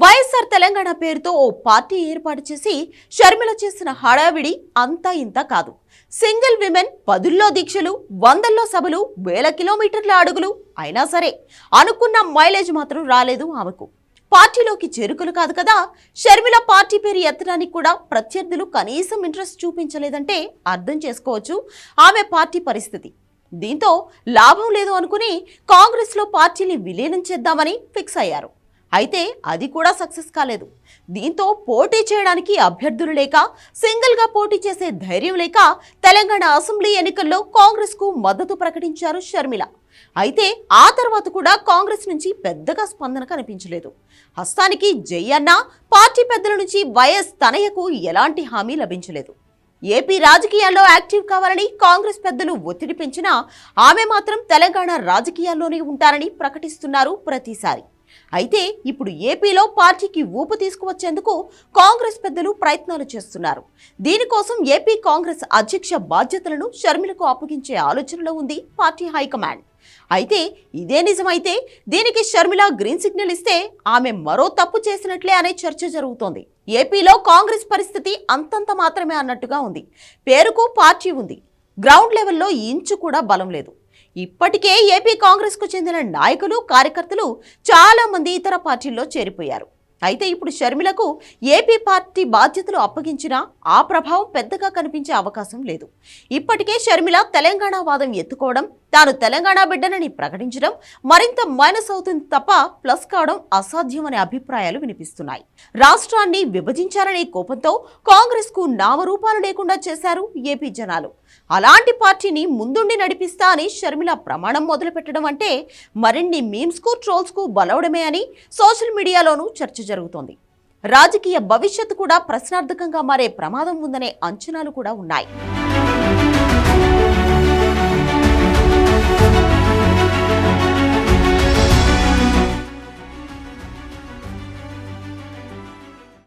వైఎస్ఆర్ తెలంగాణ పేరుతో ఓ పార్టీ ఏర్పాటు చేసి షర్మిల చేసిన హడావిడి అంతా ఇంత కాదు. సింగిల్ విమెన్, పదుల్లో దీక్షలు, వందల్లో సభలు, వేల కిలోమీటర్ల అడుగులు అయినా సరే అనుకున్న మైలేజ్ మాత్రం రాలేదు ఆమెకు. పార్టీలోకి చేరుకులు కాదు కదా. షర్మిల పార్టీ పేరు ఎత్తడానికి కూడా ప్రత్యర్థులు కనీసం ఇంట్రెస్ట్ చూపించలేదంటే అర్థం చేసుకోవచ్చు ఆమె పార్టీ పరిస్థితి. దీంతో లాభం లేదు అనుకుని కాంగ్రెస్లో పార్టీని విలీనం చేద్దామని ఫిక్స్ అయ్యారు. అయితే అది కూడా సక్సెస్ కాలేదు. దీంతో పోటీ చేయడానికి అభ్యర్థులు లేక, సింగిల్గా పోటీ చేసే ధైర్యం లేక తెలంగాణ అసెంబ్లీ ఎన్నికల్లో కాంగ్రెస్కు మద్దతు ప్రకటించారు షర్మిల. అయితే ఆ తర్వాత కూడా కాంగ్రెస్ నుంచి పెద్దగా స్పందన కనిపించలేదు. హస్తానికి జై అన్న పార్టీ పెద్దల నుంచి వైఎస్ తనయ్యకు ఎలాంటి హామీ లభించలేదు. ఏపీ రాజకీయాల్లో యాక్టివ్ కావాలని కాంగ్రెస్ పెద్దలు ఒత్తిడి పెంచినా ఆమె మాత్రం తెలంగాణ రాజకీయాల్లోనే ఉంటారని ప్రకటిస్తున్నారు ప్రతిసారి. అయితే ఇప్పుడు ఏపీలో పార్టీకి ఊపు తీసుకువచ్చేందుకు కాంగ్రెస్ పెద్దలు ప్రయత్నాలు చేస్తున్నారు. దీనికోసం ఏపీ కాంగ్రెస్ అధ్యక్ష బాధ్యతలను షర్మిలకు అప్పగించే ఆలోచనలో ఉంది పార్టీ హైకమాండ్. అయితే ఇదే నిజమైతే దీనికి షర్మిల గ్రీన్ సిగ్నల్ ఇస్తే ఆమె మరో తప్పు చేసినట్లే అనే చర్చ జరుగుతోంది. ఏపీలో కాంగ్రెస్ పరిస్థితి అంతంత మాత్రమే అన్నట్టుగా ఉంది. పేరుకు పార్టీ ఉంది, గ్రౌండ్ లెవెల్లో ఇంచు కూడా బలం లేదు. ఇప్పటికే ఏపీ కాంగ్రెస్కు చెందిన నాయకులు, కార్యకర్తలు చాలా మంది ఇతర పార్టీల్లో చేరిపోయారు. అయితే ఇప్పుడు షర్మిలకు ఏపీ పార్టీ బాధ్యతలు అప్పగించినా ఆ ప్రభావం పెద్దగా కనిపించే అవకాశం లేదు. ఇప్పటికే షర్మిల తెలంగాణ వాదం ఎత్తుకోవడం, తాను తెలంగాణ బిడ్డనని ప్రకటించడం మరింత మైనస్ అవుతుంది తప్ప ప్లస్ కావడం అసాధ్యమనే అభిప్రాయాలు వినిపిస్తున్నాయి. రాష్ట్రాన్ని విభజించారనే కోపంతో కాంగ్రెస్కు నామరూపాలు లేకుండా చేశారు ఏపీ జనాలు. అలాంటి పార్టీని ముందుండి నడిపిస్తా అని షర్మిల ప్రమాణం మొదలుపెట్టడం అంటే మరిన్ని మీమ్స్కు, ట్రోల్స్కు బలవడమే అని సోషల్ మీడియాలోనూ చర్చ జరుగుతోంది. రాజకీయ భవిష్యత్తు కూడా ప్రశ్నార్థకంగా మారే ప్రమాదం ఉందనే అంచనాలు కూడా ఉన్నాయి.